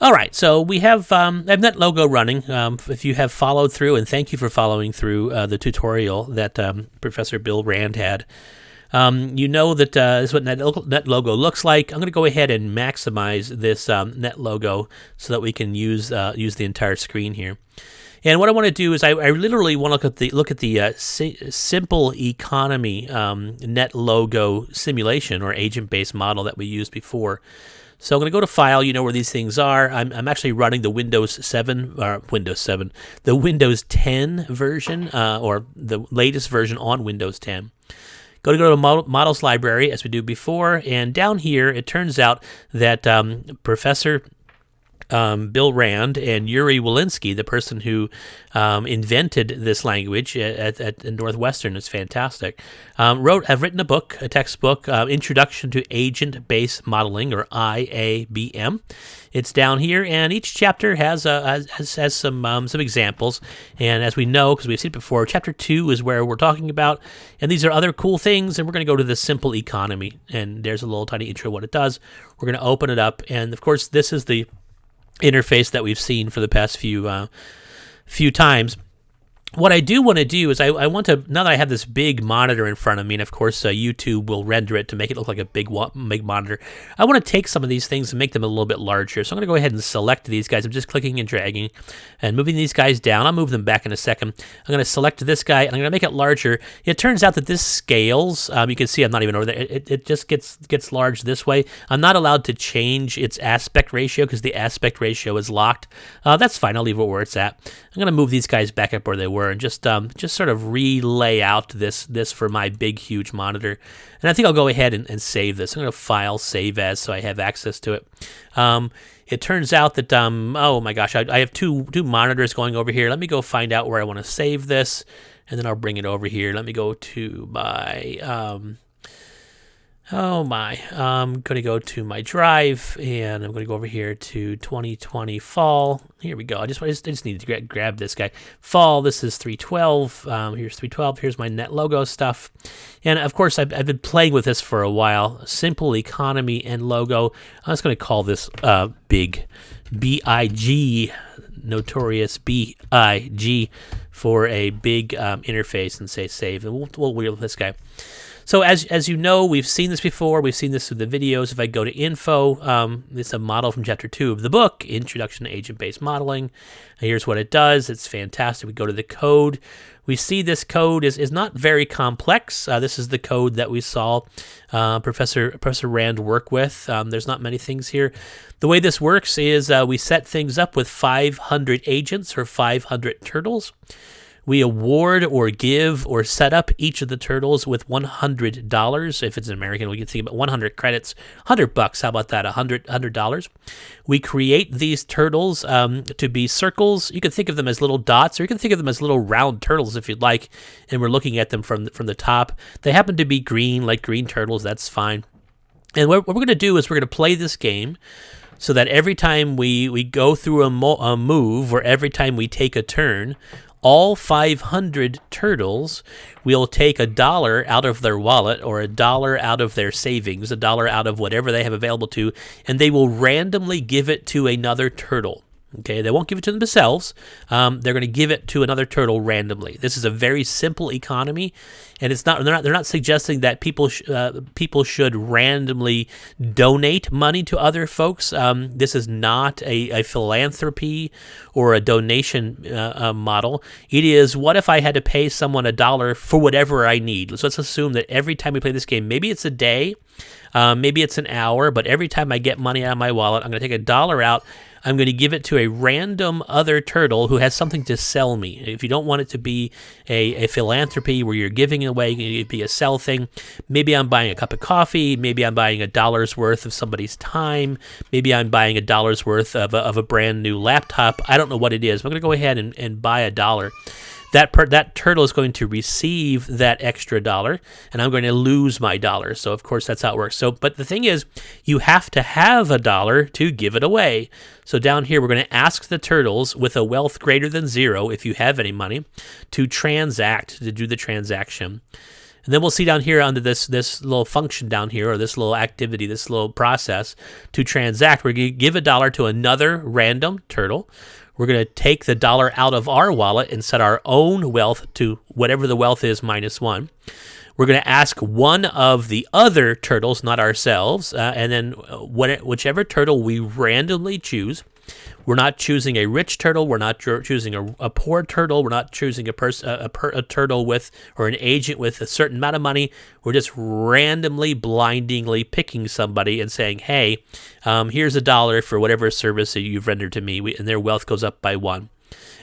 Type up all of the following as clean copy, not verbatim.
All right, so we have NetLogo running. If you have followed through, and thank you for following through the tutorial that Professor Bill Rand had, you know that this is what NetLogo looks like. I'm going to go ahead and maximize this NetLogo so that we can use the entire screen here. And what I want to do is I literally want to look at the simple economy NetLogo simulation or agent-based model that we used before. So I'm going to go to File. You know where these things are. I'm actually running the Windows 10 version, or the latest version on Windows 10. Go to Models Library, as we do before, and down here, it turns out that Professor Bill Rand and Yuri Walensky, the person who invented this language at Northwestern, is fantastic, have written a textbook, Introduction to Agent-Based Modeling, or IABM. It's down here, and each chapter has some examples. And as we know, because we've seen it before, Chapter 2 is where we're talking about, and these are other cool things, and we're going to go to the simple economy. And there's a little tiny intro of what it does. We're going to open it up, and of course, this is the interface that we've seen for the past few times. What I do want to do is I want to, now that I have this big monitor in front of me, and of course YouTube will render it to make it look like a big monitor, I want to take some of these things and make them a little bit larger. So I'm going to go ahead and select these guys. I'm just clicking and dragging and moving these guys down. I'll move them back in a second. I'm going to select this guy, and I'm going to make it larger. It turns out that this scales. You can see I'm not even over there. It just gets large this way. I'm not allowed to change its aspect ratio because the aspect ratio is locked. That's fine. I'll leave it where it's at. I'm going to move these guys back up where they were and just sort of relay out this for my big, huge monitor. And I think I'll go ahead and save this. I'm going to File, Save As, so I have access to it. It turns out that, oh my gosh, I have two monitors going over here. Let me go find out where I want to save this, and then I'll bring it over here. Let me go to my... I'm going to go to my drive, and I'm going to go over here to 2020 fall. Here we go. I just need to grab this guy. Fall, this is 312. Here's 312. Here's my NetLogo stuff. And, of course, I've been playing with this for a while. Simple Economy and Logo. I'm just going to call this Big, B-I-G, notorious B-I-G, for a big interface, and say save. And we'll wheel this guy. So as you know, we've seen this before. We've seen this through the videos. If I go to Info, it's a model from Chapter 2 of the book, Introduction to Agent-Based Modeling. And here's what it does. It's fantastic. We go to the code. We see this code is not very complex. This is the code that we saw Professor Rand work with. There's not many things here. The way this works is we set things up with 500 agents or 500 turtles. We award or give or set up each of the turtles with $100. If it's an American, we can think about 100 credits, $100. How about that? $100. We create these turtles to be circles. You can think of them as little dots, or you can think of them as little round turtles if you'd like. And we're looking at them from the top. They happen to be green, like green turtles. That's fine. And what we're going to do is we're going to play this game so that every time we go through a move, or every time we take a turn, all 500 turtles will take $1 out of their wallet, or $1 out of their savings, $1 out of whatever they have available to, and they will randomly give it to another turtle. Okay, they won't give it to themselves. They're going to give it to another turtle randomly. This is a very simple economy, and it's not. They're not suggesting that people should randomly donate money to other folks. This is not a philanthropy or a donation model. It is, what if I had to pay someone $1 for whatever I need? So let's assume that every time we play this game, maybe it's a day, maybe it's an hour, but every time I get money out of my wallet, I'm going to take $1 out. I'm going to give it to a random other turtle who has something to sell me. If you don't want it to be a philanthropy where you're giving it away, it be a sell thing. Maybe I'm buying a cup of coffee. Maybe I'm buying $1 worth of somebody's time. Maybe I'm buying $1 worth of a brand new laptop. I don't know what it is, but I'm going to go ahead and buy $1. That turtle is going to receive that extra $1, and I'm going to lose my $1. So of course that's how it works. So, but the thing is, you have to have $1 to give it away. So down here, we're going to ask the turtles with a wealth greater than 0, if you have any money, to transact, to do the transaction. And then we'll see down here under this little function down here, or this little activity, this little process to transact. We're going to give $1 to another random turtle. We're going to take the $1 out of our wallet and set our own wealth to whatever the wealth is minus 1. We're going to ask one of the other turtles, not ourselves, and then whichever turtle we randomly choose. We're not choosing a rich turtle. We're not choosing a poor turtle. We're not choosing a turtle with, or an agent with a certain amount of money. We're just randomly, blindingly picking somebody and saying, hey, here's $1 for whatever service that you've rendered to me, and their wealth goes up by 1.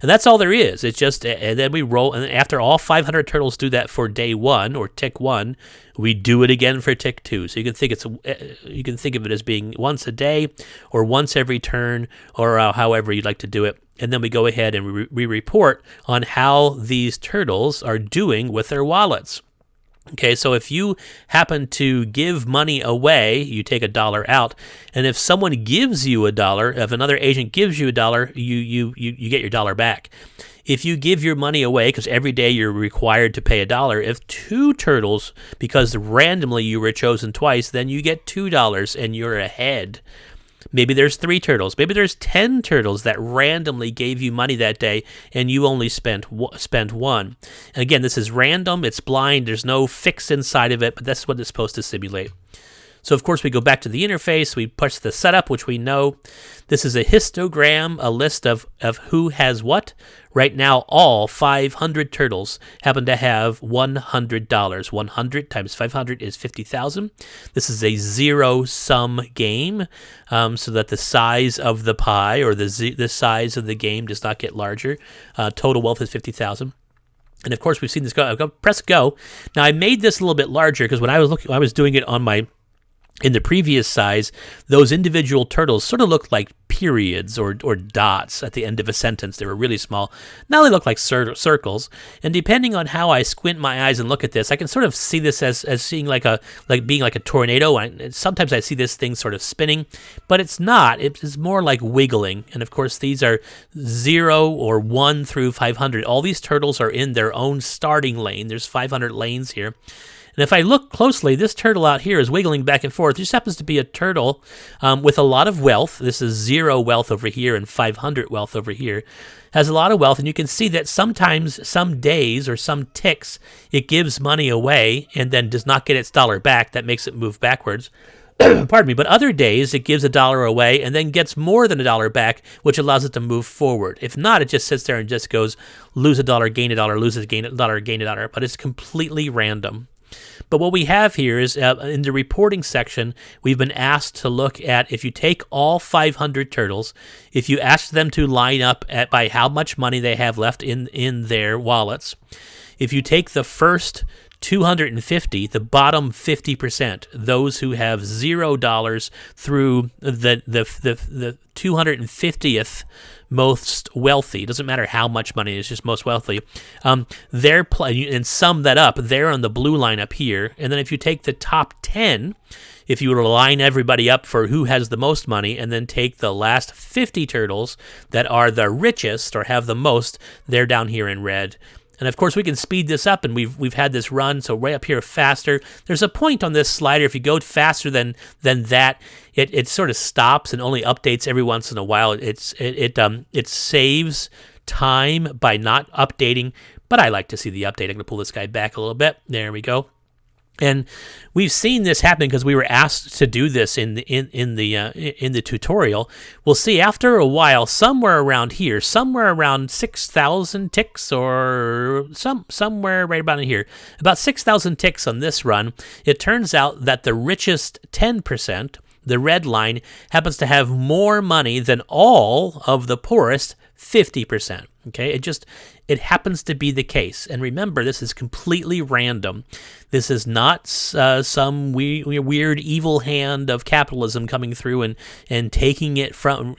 And that's all there is. It's just, and then we roll, and after all 500 turtles do that for day 1 or tick 1, we do it again for tick 2. So you can think of it as being once a day, or once every turn, or however you'd like to do it. And then we go ahead and we report on how these turtles are doing with their wallets. Okay, so if you happen to give money away, you take $1 out, and if someone gives you $1, if another agent gives you $1, you get your $1 back. If you give your money away, because every day you're required to pay $1, if 2 turtles, because randomly you were chosen twice, then you get $2 and you're ahead. Maybe there's 3 turtles. Maybe there's 10 turtles that randomly gave you money that day, and you only spent 1. And again, this is random. It's blind. There's no fix inside of it, but that's what it's supposed to simulate. So, of course, we go back to the interface. We push the setup, which we know. This is a histogram, a list of who has what. Right now, all 500 turtles happen to have $100. 100 times 500 is 50,000. This is a zero-sum game, so that the size of the pie, or the size of the game, does not get larger. Total wealth is 50,000. And of course, we've seen this go. I'll press go. Now, I made this a little bit larger because when I was doing it in the previous size, those individual turtles sort of looked like periods or dots at the end of a sentence. They were really small. Now they look like circles. And depending on how I squint my eyes and look at this, I can sort of see this as seeing being like a tornado. And sometimes I see this thing sort of spinning, but it's not. It's more like wiggling. And of course, these are 0 or 1 through 500. All these turtles are in their own starting lane. There's 500 lanes here. And if I look closely, this turtle out here is wiggling back and forth. This happens to be a turtle with a lot of wealth. This is 0 wealth over here and 500 wealth over here. Has a lot of wealth, and you can see that sometimes, some days or some ticks, it gives money away and then does not get its $1 back. That makes it move backwards. Pardon me, but other days it gives $1 away and then gets more than $1 back, which allows it to move forward. If not, it just sits there and just goes lose $1, gain $1, lose $1, gain $1, but it's completely random. But what we have here is in the reporting section, we've been asked to look at, if you take all 500 turtles, if you ask them to line up by how much money they have left in their wallets, if you take the first 250, the bottom 50%, those who have $0 through the 250th most wealthy, it doesn't matter how much money, it's just most wealthy, and sum that up, they're on the blue line up here. And then if you take the top 10, if you were to line everybody up for who has the most money, and then take the last 50 turtles that are the richest or have the most, they're down here in red. And of course, we can speed this up, and we've had this run, so right up here faster. There's a point on this slider. If you go faster than that, it sort of stops and only updates every once in a while. It saves time by not updating, but I like to see the update. I'm going to pull this guy back a little bit. There we go. And we've seen this happen because we were asked to do this in the tutorial. We'll see after a while, somewhere around here, somewhere around 6,000 ticks, or somewhere right about in here, about 6,000 ticks on this run. It turns out that the richest 10%, the red line, happens to have more money than all of the poorest 50%. Okay, it happens to be the case. And remember, this is completely random. This is not some weird evil hand of capitalism coming through and taking it from,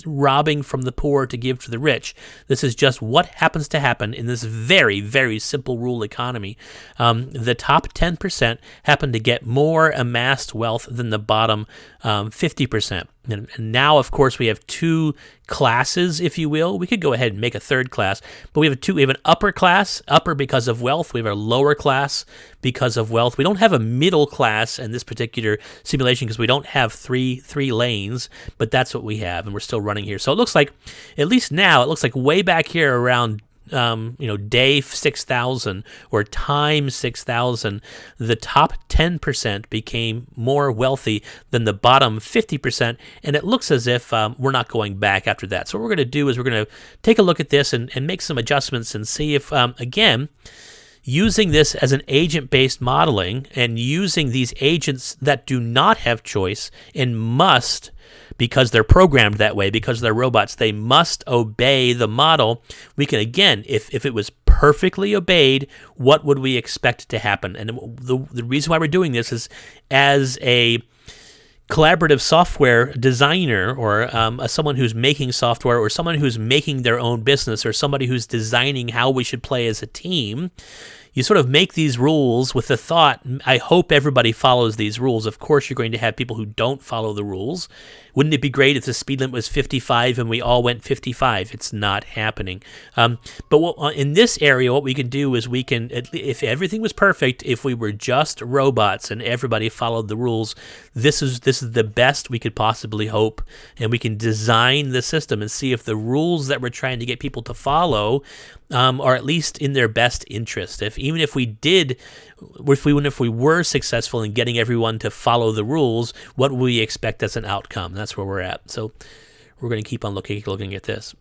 robbing from the poor to give to the rich. This is just what happens to happen in this very, very simple rule economy. The top 10% happen to get more amassed wealth than the bottom 50%. And now, of course, we have two classes, if you will. We could go ahead and make a third class, but we have an upper class, upper because of wealth. We have a lower class because of wealth. We don't have a middle class in this particular simulation because we don't have three lanes, but that's what we have, and we're still running here. So it looks like, at least now, it looks like way back here around day 6,000 or time 6,000, the top 10% became more wealthy than the bottom 50%, and it looks as if we're not going back after that. So what we're going to do is we're going to take a look at this and make some adjustments and see if, again, using this as an agent-based modeling and using these agents that do not have choice and must, because they're programmed that way, because they're robots, they must obey the model. We can, again, if it was perfectly obeyed, what would we expect to happen? And the reason why we're doing this is, as a collaborative software designer, or someone who's making software, or someone who's making their own business, or somebody who's designing how we should play as a team, you sort of make these rules with the thought, I hope everybody follows these rules. Of course, you're going to have people who don't follow the rules. Wouldn't it be great if the speed limit was 55 and we all went 55? It's not happening. But in this area, what we can do is we can, if everything was perfect, if we were just robots and everybody followed the rules, this is the best we could possibly hope. And we can design the system and see if the rules that we're trying to get people to follow are at least in their best interest. Even if we were successful in getting everyone to follow the rules, what would we expect as an outcome? That's where we're at. So we're going to keep on looking at this.